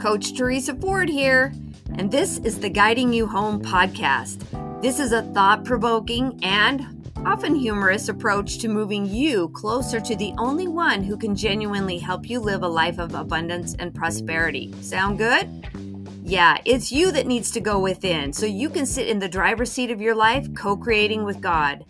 Coach Teresa Ford here, and this is the Guiding You Home podcast. This is a thought-provoking and often humorous approach to moving you closer to the only one who can genuinely help you live a life of abundance and prosperity. Sound good? Yeah, it's you that needs to go within so you can sit in the driver's seat of your life, co-creating with God.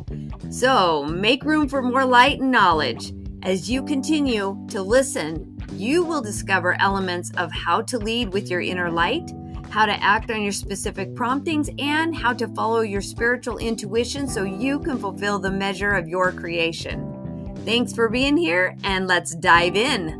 So make room for more light and knowledge. As you continue to listen, you will discover elements of how to lead with your inner light, how to act on your specific promptings, and how to follow your spiritual intuition so you can fulfill the measure of your creation. Thanks for being here, and let's dive in.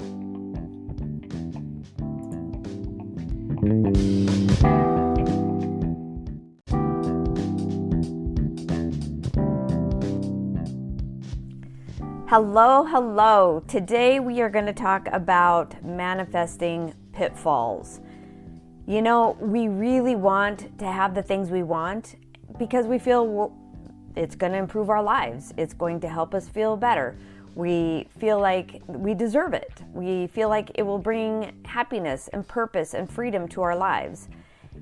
Hello. Today we are going to talk about manifesting pitfalls. You know, we really want to have the things we want because we feel it's going to improve our lives. It's going to help us feel better. We feel like we deserve it. We feel like it will bring happiness and purpose and freedom to our lives.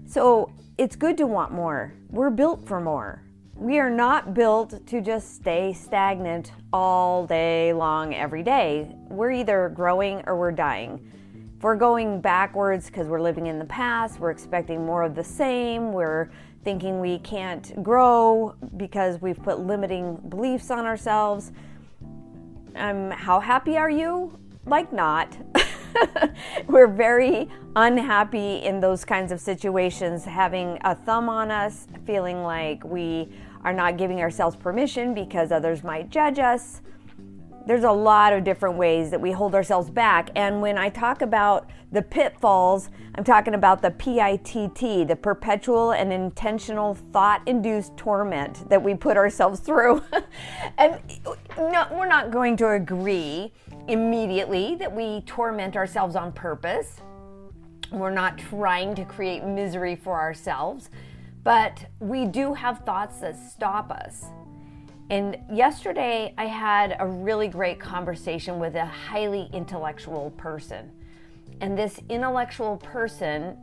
So it's good to want more. We're built for more. We are not built to just stay stagnant all day long every day. We're either growing or we're dying. If we're going backwards because we're living in the past, we're expecting more of the same, we're thinking we can't grow because we've put limiting beliefs on ourselves. How happy are you? Like not. We're very unhappy in those kinds of situations, having a thumb on us, feeling like we are not giving ourselves permission because others might judge us. There's a lot of different ways that we hold ourselves back. And when I talk about the pitfalls, I'm talking about the PITT, the perpetual and intentional thought-induced torment that we put ourselves through. And no, we're not going to agree immediately that we torment ourselves on purpose. We're not trying to create misery for ourselves, but we do have thoughts that stop us. And yesterday I had a really great conversation with a highly intellectual person. And this intellectual person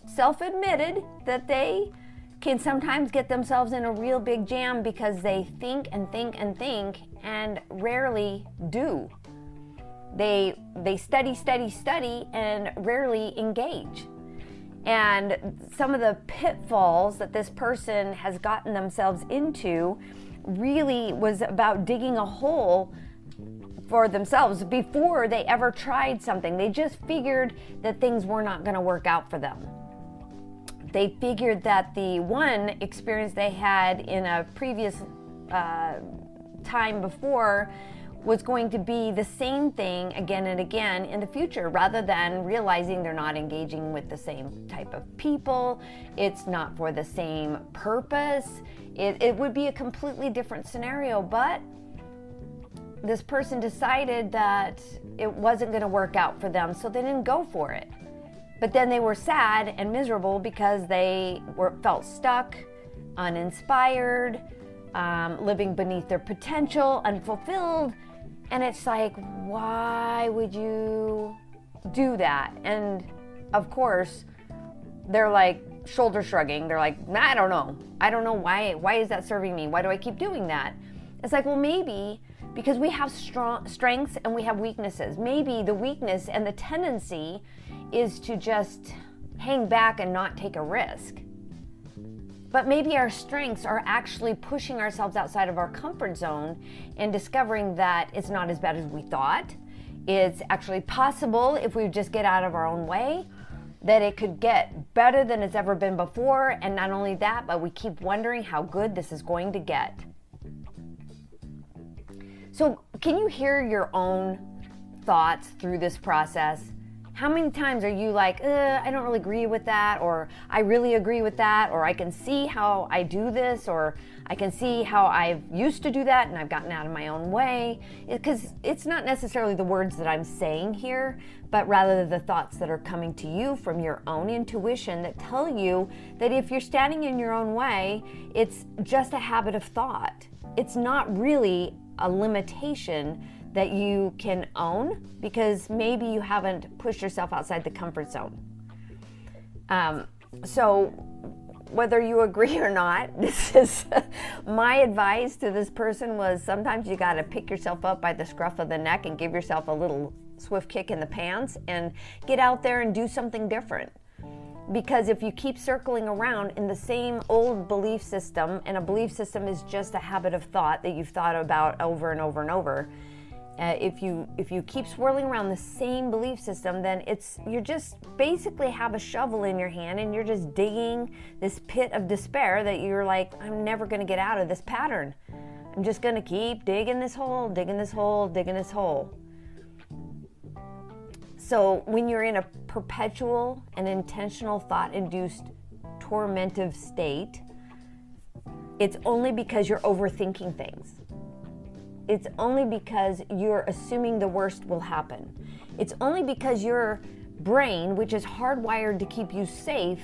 self-admitted that they can sometimes get themselves in a real big jam because they think and rarely do. They study and rarely engage. And some of the pitfalls that this person has gotten themselves into really was about digging a hole for themselves before they ever tried something. They just figured that things were not going to work out for them. They figured that the one experience they had in a previous time before was going to be the same thing again and again in the future, rather than realizing they're not engaging with the same type of people. It's not for the same purpose. It would be a completely different scenario, but this person decided that it wasn't going to work out for them, so they didn't go for it. But then they were sad and miserable because they felt stuck, uninspired, living beneath their potential, unfulfilled. And it's like, why would you do that? And of course, they're like shoulder shrugging. They're like, I don't know why is that serving me? Why do I keep doing that? It's like, well, maybe because we have strengths and we have weaknesses. Maybe the weakness and the tendency is to just hang back and not take a risk. But maybe our strengths are actually pushing ourselves outside of our comfort zone and discovering that it's not as bad as we thought. It's actually possible, if we just get out of our own way, that it could get better than it's ever been before. And not only that, but we keep wondering how good this is going to get. So can you hear your own thoughts through this process? How many times are you like, I don't really agree with that, or I really agree with that, or I can see how I do this, or I can see how I've used to do that and I've gotten out of my own way? Because it's not necessarily the words that I'm saying here, but rather the thoughts that are coming to you from your own intuition that tell you that if you're standing in your own way, it's just a habit of thought. It's not really a limitation that you can own because maybe you haven't pushed yourself outside the comfort zone. So whether you agree or not, this is my advice to this person was sometimes you got to pick yourself up by the scruff of the neck and give yourself a little swift kick in the pants and get out there and do something different. Because if you keep circling around in the same old belief system, and a belief system is just a habit of thought that you've thought about over and over and over, if you keep swirling around the same belief system, then you just basically have a shovel in your hand and you're just digging this pit of despair that you're like, I'm never going to get out of this pattern. I'm just going to keep digging this hole, digging this hole, digging this hole. So when you're in a perpetual and intentional thought-induced tormentive state, it's only because you're overthinking things. It's only because you're assuming the worst will happen. It's only because your brain, which is hardwired to keep you safe,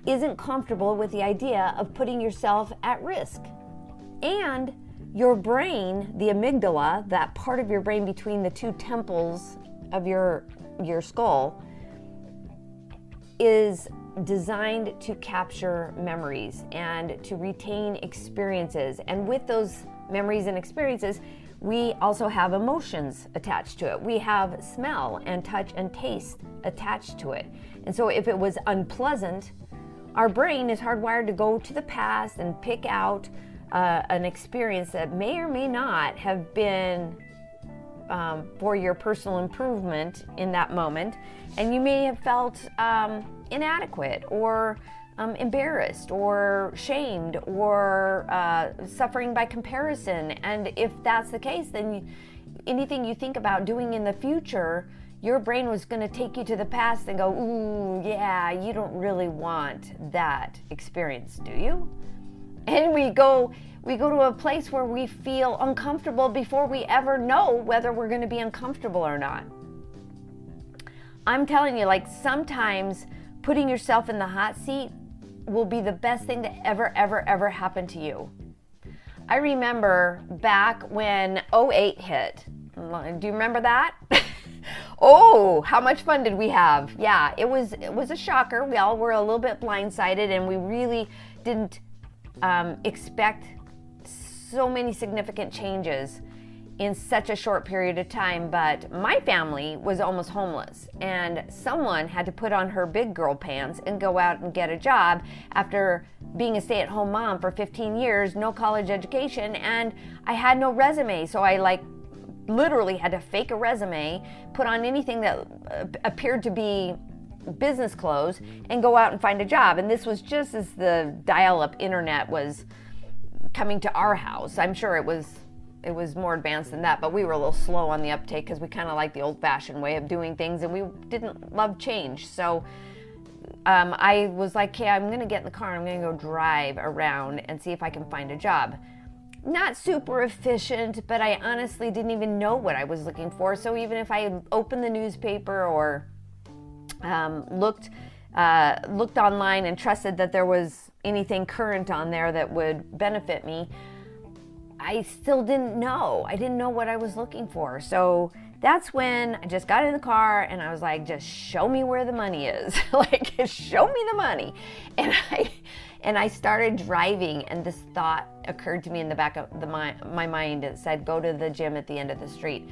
isn't comfortable with the idea of putting yourself at risk. And your brain, the amygdala, that part of your brain between the two temples of your skull, is designed to capture memories and to retain experiences. And with those memories and experiences, we also have emotions attached to it. We have smell and touch and taste attached to it. And so if it was unpleasant, our brain is hardwired to go to the past and pick out an experience that may or may not have been for your personal improvement in that moment. And you may have felt inadequate or embarrassed or shamed or suffering by comparison. And if that's the case, then anything you think about doing in the future, your brain was going to take you to the past and go, ooh, yeah, you don't really want that experience, do you? And we go to a place where we feel uncomfortable before we ever know whether we're going to be uncomfortable or not. I'm telling you, like, sometimes putting yourself in the hot seat will be the best thing that ever happened to you. I remember back when 2008 hit. Do you remember that? Oh, how much fun did we have? Yeah, it was a shocker. We all were a little bit blindsided, and we really didn't expect so many significant changes in such a short period of time. But my family was almost homeless, and someone had to put on her big girl pants and go out and get a job after being a stay-at-home mom for 15 years, no college education, and I had no resume. So I literally had to fake a resume, put on anything that appeared to be business clothes, and go out and find a job. And this was just as the dial-up internet was coming to our house. I'm sure it was more advanced than that, but we were a little slow on the uptake because we kind of like the old-fashioned way of doing things, and we didn't love change. So I was like, okay, I'm going to get in the car and I'm going to go drive around and see if I can find a job. Not super efficient, but I honestly didn't even know what I was looking for. So even if I opened the newspaper or looked online and trusted that there was anything current on there that would benefit me, I still didn't know. I didn't know what I was looking for. So that's when I just got in the car and I was like, just show me where the money is. Like, show me the money. And I started driving, and this thought occurred to me in the back of my mind. It said, go to the gym at the end of the street.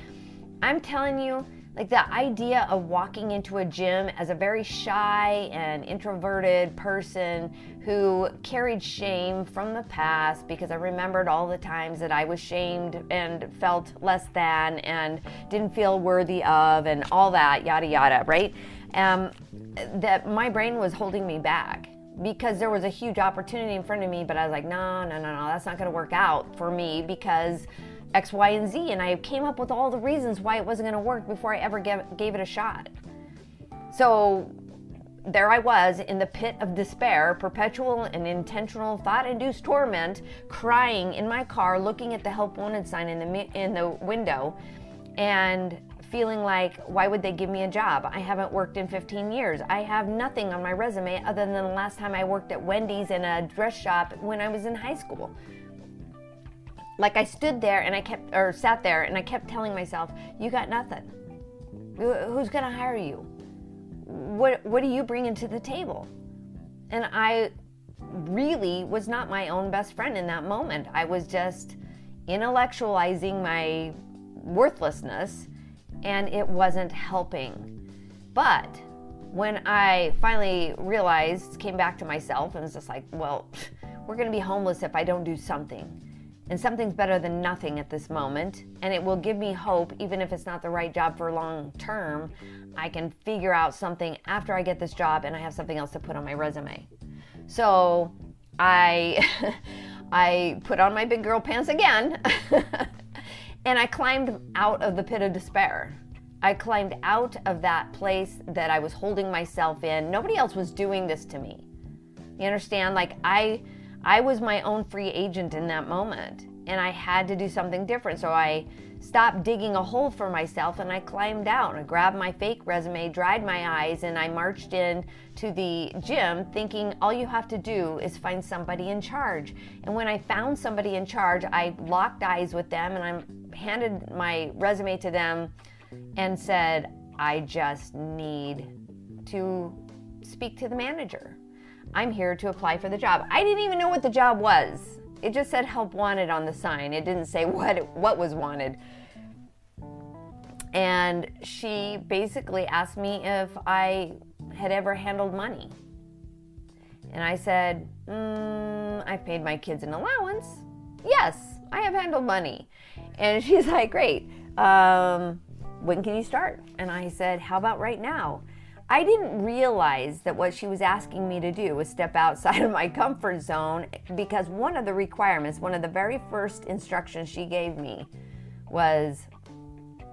I'm telling you, like, the idea of walking into a gym as a very shy and introverted person who carried shame from the past, because I remembered all the times that I was shamed and felt less than and didn't feel worthy of and all that, yada, yada, right? That my brain was holding me back because there was a huge opportunity in front of me, but I was like, no, that's not going to work out for me because X, Y, and Z, and I came up with all the reasons why it wasn't going to work before I ever gave it a shot. So there I was in the pit of despair, perpetual and intentional thought-induced torment, crying in my car, looking at the help wanted sign in the window, and feeling like, why would they give me a job? I haven't worked in 15 years. I have nothing on my resume other than the last time I worked at Wendy's in a dress shop when I was in high school. Like, I sat there and I kept telling myself, you got nothing. Who's gonna hire you? what do you bring into the table? And I really was not my own best friend in that moment. I was just intellectualizing my worthlessness, and it wasn't helping. But when I finally realized, came back to myself, and was just like, well, we're going to be homeless if I don't do something. And something's better than nothing at this moment, and it will give me hope, even if it's not the right job for long term. I can figure out something after I get this job, and I have something else to put on my resume. So I put on my big girl pants again, and I climbed out of the pit of despair. I climbed out of that place that I was holding myself in. Nobody else was doing this to me. You understand? Like I was my own free agent in that moment, and I had to do something different. So I stopped digging a hole for myself, and I climbed out. I grabbed my fake resume, dried my eyes, and I marched in to the gym thinking all you have to do is find somebody in charge. And when I found somebody in charge, I locked eyes with them, and I handed my resume to them and said, I just need to speak to the manager. I'm here to apply for the job. I didn't even know what the job was. It just said help wanted on the sign. It didn't say what was wanted. And she basically asked me if I had ever handled money. And I said, I've paid my kids an allowance. Yes, I have handled money. And she's like, great. When can you start? And I said, how about right now? I didn't realize that what she was asking me to do was step outside of my comfort zone, because one of the requirements, one of the very first instructions she gave me was,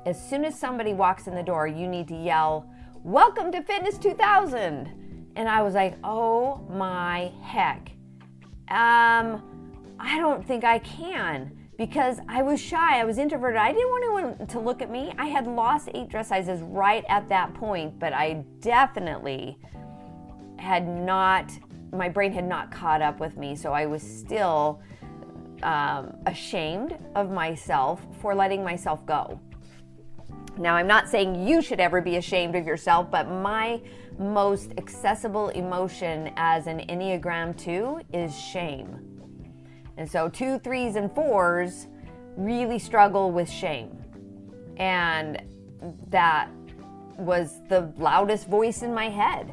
as soon as somebody walks in the door, you need to yell, "Welcome to Fitness 2000." And I was like, oh my heck. I don't think I can, because I was shy, I was introverted. I didn't want anyone to look at me. I had lost 8 dress sizes right at that point, but I definitely had not, my brain had not caught up with me. So I was still ashamed of myself for letting myself go. Now, I'm not saying you should ever be ashamed of yourself, but my most accessible emotion as an Enneagram 2 is shame. And so 2, 3s, and 4s really struggle with shame. And that was the loudest voice in my head.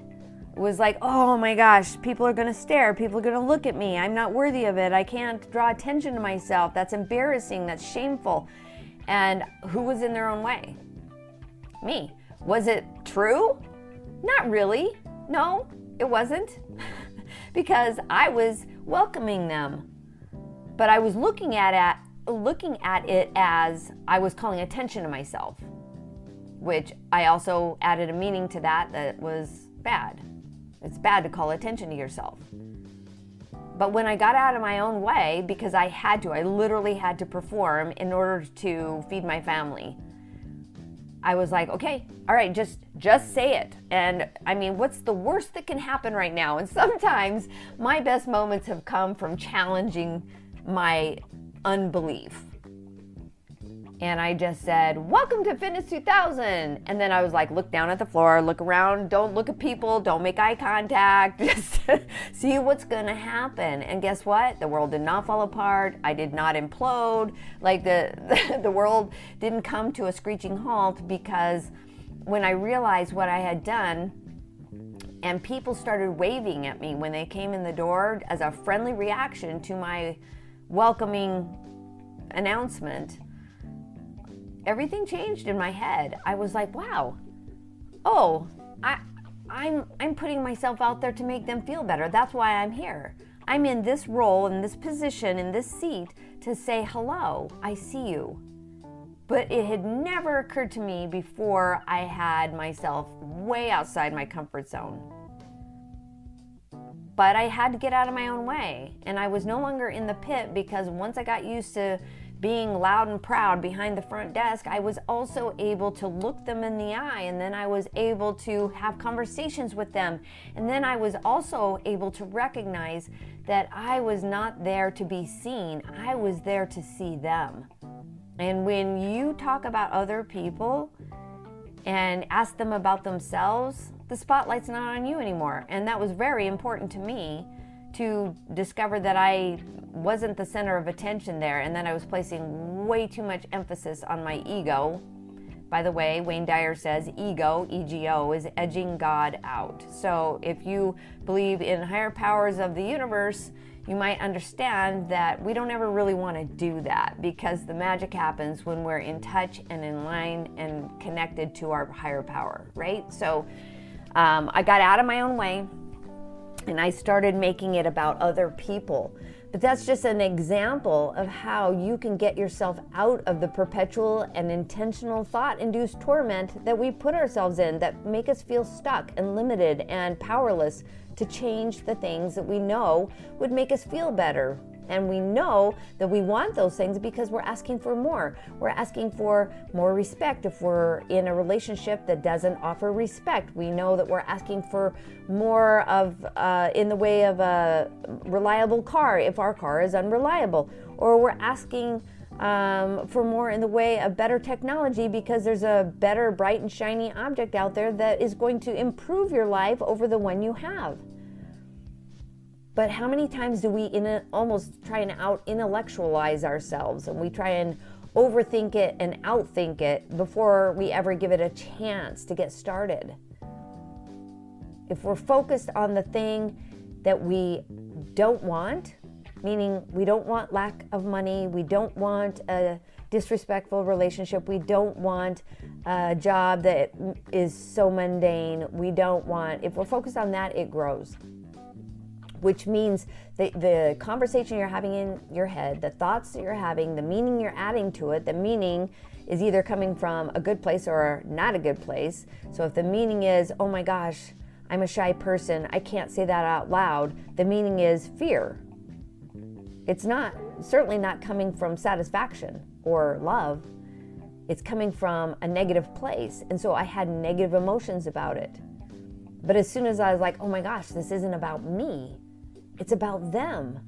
It was like, oh my gosh, people are gonna stare, people are gonna look at me, I'm not worthy of it, I can't draw attention to myself, that's embarrassing, that's shameful. And who was in their own way? Me. Was it true? Not really. No, it wasn't. Because I was welcoming them. But I was looking at it as I was calling attention to myself, which I also added a meaning to that was bad. It's bad to call attention to yourself. But when I got out of my own way, because I literally had to perform in order to feed my family, I was like, okay, all right, just say it. And I mean, what's the worst that can happen right now? And sometimes my best moments have come from challenging my unbelief. And I just said, welcome to Fitness 2000. And then I was like, look down at the floor, look around, don't look at people, don't make eye contact, just see what's gonna happen. And guess what? The world did not fall apart. I did not implode. Like the world didn't come to a screeching halt, because when I realized what I had done, and people started waving at me when they came in the door as a friendly reaction to my welcoming announcement, everything changed in my head. I was like, wow, oh, I'm putting myself out there to make them feel better. That's why I'm here. I'm in this role, in this position, in this seat to say hello, I see you. But it had never occurred to me before I had myself way outside my comfort zone. But I had to get out of my own way, and I was no longer in the pit, because once I got used to being loud and proud behind the front desk, I was also able to look them in the eye, and then I was able to have conversations with them. And then I was also able to recognize that I was not there to be seen, I was there to see them. And when you talk about other people and ask them about themselves, the spotlight's not on you anymore. And that was very important to me to discover that I wasn't the center of attention there, and that I was placing way too much emphasis on my ego. By the way, Wayne Dyer says ego, E-G-O, is edging God out. So if you believe in higher powers of the universe, you might understand that we don't ever really want to do that, because the magic happens when we're in touch and in line and connected to our higher power, right? So I got out of my own way and I started making it about other people. But that's just an example of how you can get yourself out of the perpetual and intentional thought-induced torment that we put ourselves in, that make us feel stuck and limited and powerless to change the things that we know would make us feel better. And we know that we want those things because we're asking for more. We're asking for more respect if we're in a relationship that doesn't offer respect. We know that we're asking for more of, in the way of a reliable car if our car is unreliable. Or we're asking for more in the way of better technology because there's a better, bright and shiny object out there that is going to improve your life over the one you have. But how many times do we almost try and out-intellectualize ourselves, and we try and overthink it and outthink it before we ever give it a chance to get started? If we're focused on the thing that we don't want, meaning we don't want lack of money, we don't want a disrespectful relationship, we don't want a job that is so mundane, if we're focused on that, it grows. Which means the conversation you're having in your head, the thoughts that you're having, the meaning you're adding to it, the meaning is either coming from a good place or not a good place. So if the meaning is, oh my gosh, I'm a shy person, I can't say that out loud, the meaning is fear. It's certainly not coming from satisfaction or love. It's coming from a negative place. And so I had negative emotions about it. But as soon as I was like, oh my gosh, this isn't about me, it's about them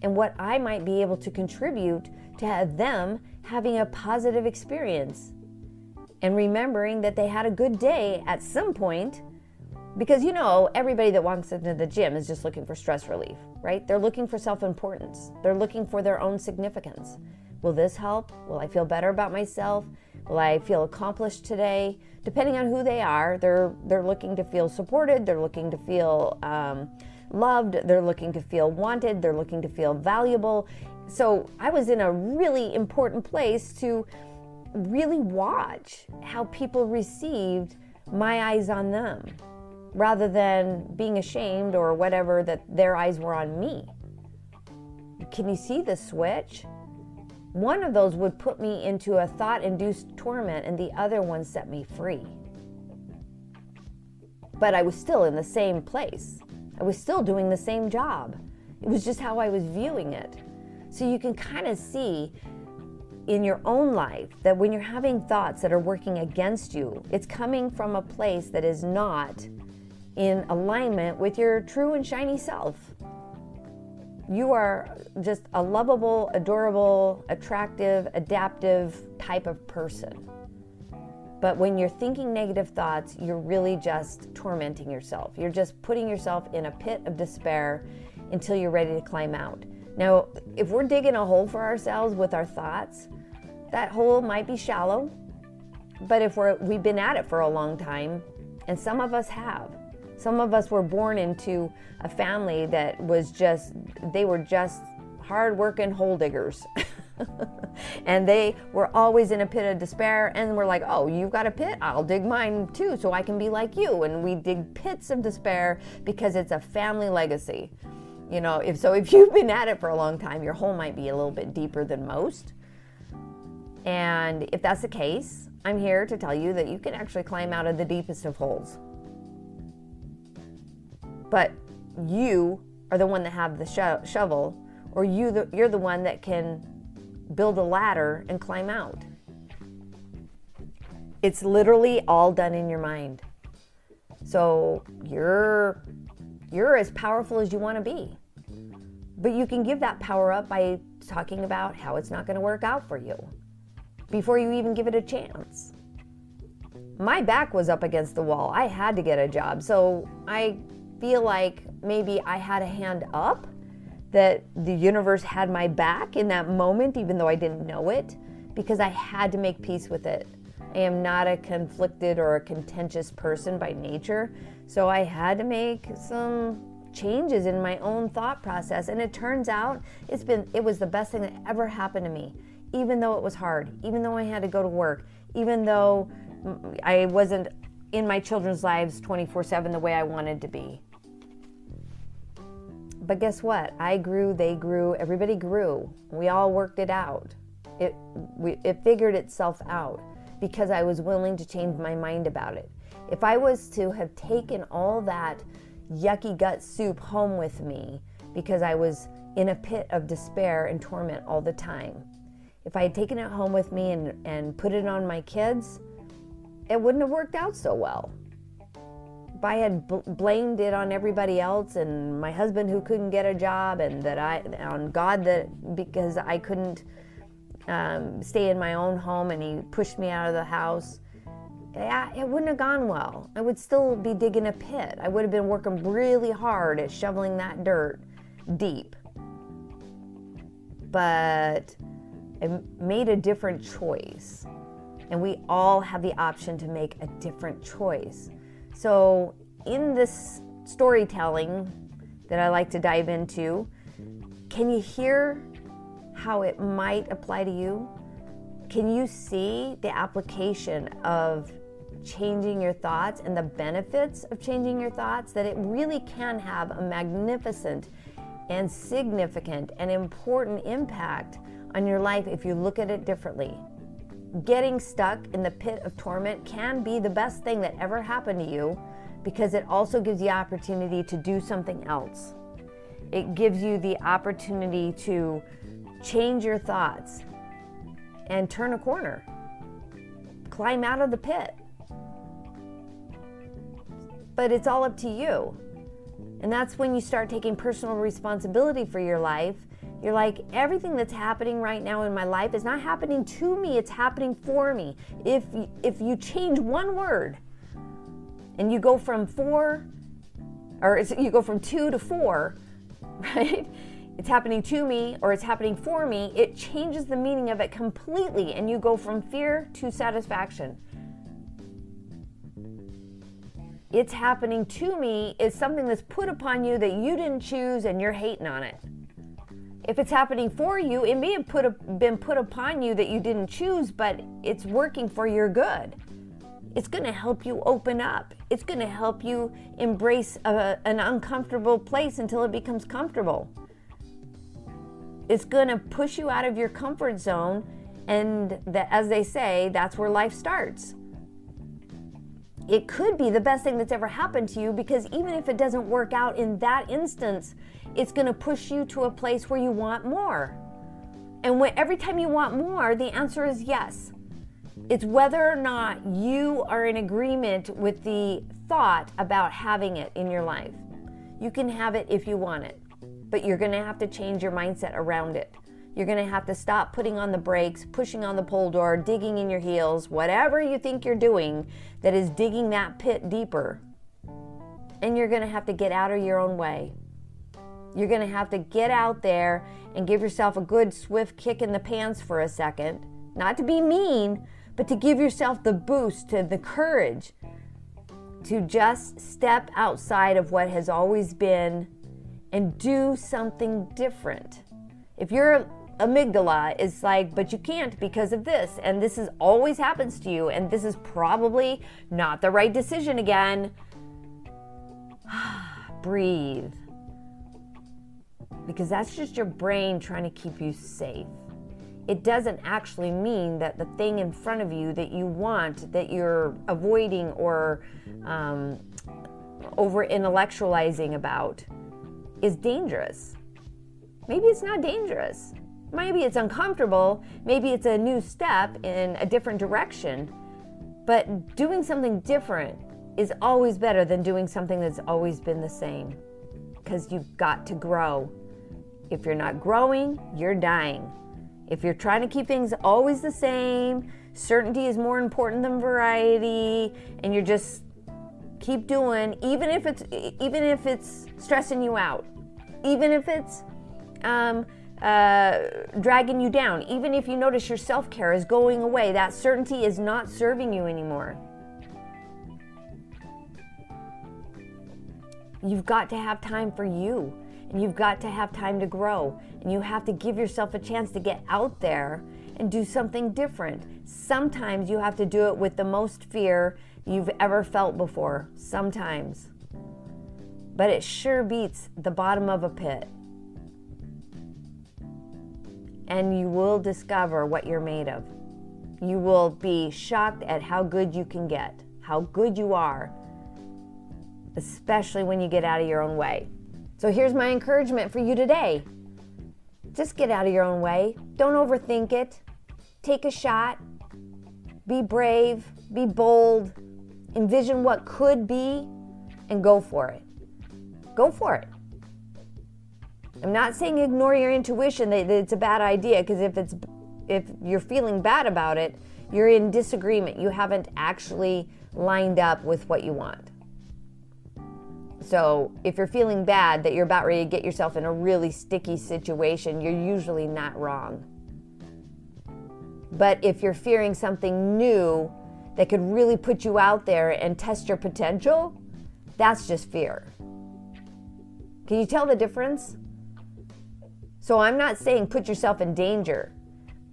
and what I might be able to contribute to have them having a positive experience and remembering that they had a good day at some point, because everybody that walks into the gym is just looking for stress relief, right? They're looking for self-importance. They're looking for their own significance. Will this help? Will I feel better about myself? Will I feel accomplished today? Depending on who they are, they're looking to feel supported. They're looking to feel loved. They're looking to feel wanted. They're looking to feel valuable. So I was in a really important place to really watch how people received my eyes on them, rather than being ashamed or whatever that their eyes were on me. Can you see the switch? One of those would put me into a thought-induced torment, and the other one set me free. But I was still in the same place. I was still doing the same job. It was just how I was viewing it. So you can kind of see in your own life that when you're having thoughts that are working against you, it's coming from a place that is not in alignment with your true and shiny self. You are just a lovable, adorable, attractive, adaptive type of person. But when you're thinking negative thoughts, you're really just tormenting yourself. You're just putting yourself in a pit of despair until you're ready to climb out. Now, if we're digging a hole for ourselves with our thoughts, that hole might be shallow. But if we've been at it for a long time, and some of us have, some of us were born into a family that they were just hard-working hole diggers. And they were always in a pit of despair, and we're like, oh, you've got a pit? I'll dig mine too so I can be like you. And we dig pits of despair because it's a family legacy. If you've been at it for a long time, your hole might be a little bit deeper than most. And if that's the case, I'm here to tell you that you can actually climb out of the deepest of holes. But you are the one that have the shovel, or you're the one that can build a ladder and climb out. It's literally all done in your mind. So you're as powerful as you want to be. But you can give that power up by talking about how it's not going to work out for you before you even give it a chance. my back was up against the wall. I had to get a job. So I feel like maybe I had a hand up, that the universe had my back in that moment, even though I didn't know it, because I had to make peace with it. I am not a conflicted or a contentious person by nature, so I had to make some changes in my own thought process, and it turns out it was the best thing that ever happened to me, even though it was hard, even though I had to go to work, even though I wasn't in my children's lives 24/7 the way I wanted to be. But guess what? I grew, they grew, everybody grew. We all worked it out. It figured itself out because I was willing to change my mind about it. If I was to have taken all that yucky gut soup home with me because I was in a pit of despair and torment all the time, if I had taken it home with me and put it on my kids, it wouldn't have worked out so well. If I had blamed it on everybody else and my husband who couldn't get a job, and on God because I couldn't stay in my own home and he pushed me out of the house, it wouldn't have gone well. I would still be digging a pit. I would have been working really hard at shoveling that dirt deep. But I made a different choice. And we all have the option to make a different choice. So in this storytelling that I like to dive into, can you hear how it might apply to you? Can you see the application of changing your thoughts and the benefits of changing your thoughts? That it really can have a magnificent and significant and important impact on your life if you look at it differently. Getting stuck in the pit of torment can be the best thing that ever happened to you, because it also gives you the opportunity to do something else. It gives you the opportunity to change your thoughts and turn a corner. Climb out of the pit. But it's all up to you. And that's when you start taking personal responsibility for your life. You're like, everything that's happening right now in my life is not happening to me, it's happening for me. If you change one word and you go from 2 to 4, right? It's happening to me or it's happening for me, it changes the meaning of it completely, and you go from fear to satisfaction. It's happening to me is something that's put upon you that you didn't choose and you're hating on it. If it's happening for you, it may have been put upon you that you didn't choose, but it's working for your good. It's going to help you open up. It's going to help you embrace an uncomfortable place until it becomes comfortable. It's going to push you out of your comfort zone, and as they say, that's where life starts. It could be the best thing that's ever happened to you, because even if it doesn't work out in that instance, it's going to push you to a place where you want more. And every time you want more, the answer is yes. It's whether or not you are in agreement with the thought about having it in your life. You can have it if you want it, but you're going to have to change your mindset around it. You're going to have to stop putting on the brakes, pushing on the pull door, digging in your heels, whatever you think you're doing that is digging that pit deeper. And you're going to have to get out of your own way. You're going to have to get out there and give yourself a good swift kick in the pants for a second. Not to be mean, but to give yourself the boost, to the courage to just step outside of what has always been and do something different. If your amygdala is like, but you can't because of this, and this is always happens to you, and this is probably not the right decision again, breathe. Because that's just your brain trying to keep you safe. It doesn't actually mean that the thing in front of you that you want, that you're avoiding or over intellectualizing about, is dangerous. Maybe it's not dangerous. Maybe it's uncomfortable. Maybe it's a new step in a different direction. But doing something different is always better than doing something that's always been the same. Because you've got to grow. If you're not growing, you're dying. If you're trying to keep things always the same, certainty is more important than variety, and you're just keep doing, even if it's stressing you out, even if it's dragging you down, even if you notice your self-care is going away, that certainty is not serving you anymore. You've got to have time for you, and you've got to have time to grow, and you have to give yourself a chance to get out there and do something different. Sometimes you have to do it with the most fear you've ever felt before, sometimes. But it sure beats the bottom of a pit. And you will discover what you're made of. You will be shocked at how good you can get, how good you are, especially when you get out of your own way. So here's my encouragement for you today. Just get out of your own way. Don't overthink it. Take a shot. Be brave. Be bold. Envision what could be and go for it. Go for it. I'm not saying ignore your intuition, that it's a bad idea, because if you're feeling bad about it, you're in disagreement. You haven't actually lined up with what you want. So if you're feeling bad that you're about ready to get yourself in a really sticky situation, you're usually not wrong. But if you're fearing something new that could really put you out there and test your potential, that's just fear. Can you tell the difference? So I'm not saying put yourself in danger.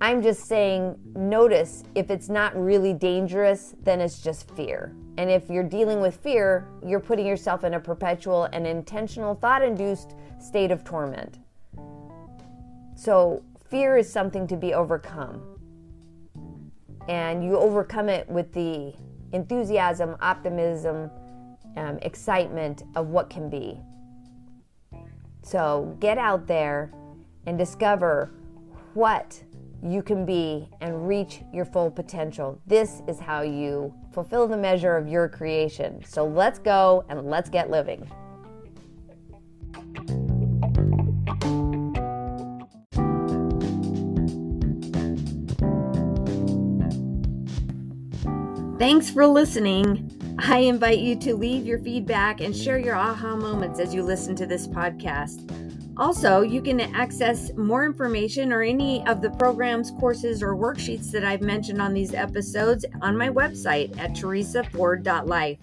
I'm just saying notice if it's not really dangerous, then it's just fear. And if you're dealing with fear, you're putting yourself in a perpetual and intentional thought-induced state of torment. So fear is something to be overcome. And you overcome it with the enthusiasm, optimism, excitement of what can be. So get out there and discover what you can be and reach your full potential. This is how you fulfill the measure of your creation. So let's go and let's get living. Thanks for listening. I invite you to leave your feedback and share your aha moments as you listen to this podcast. Also, you can access more information or any of the programs, courses, or worksheets that I've mentioned on these episodes on my website at teresaford.life.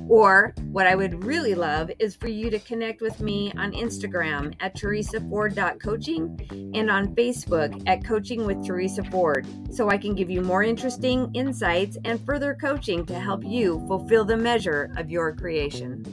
Or what I would really love is for you to connect with me on Instagram at teresaford.coaching and on Facebook at Coaching with Teresa Ford, so I can give you more interesting insights and further coaching to help you fulfill the measure of your creation.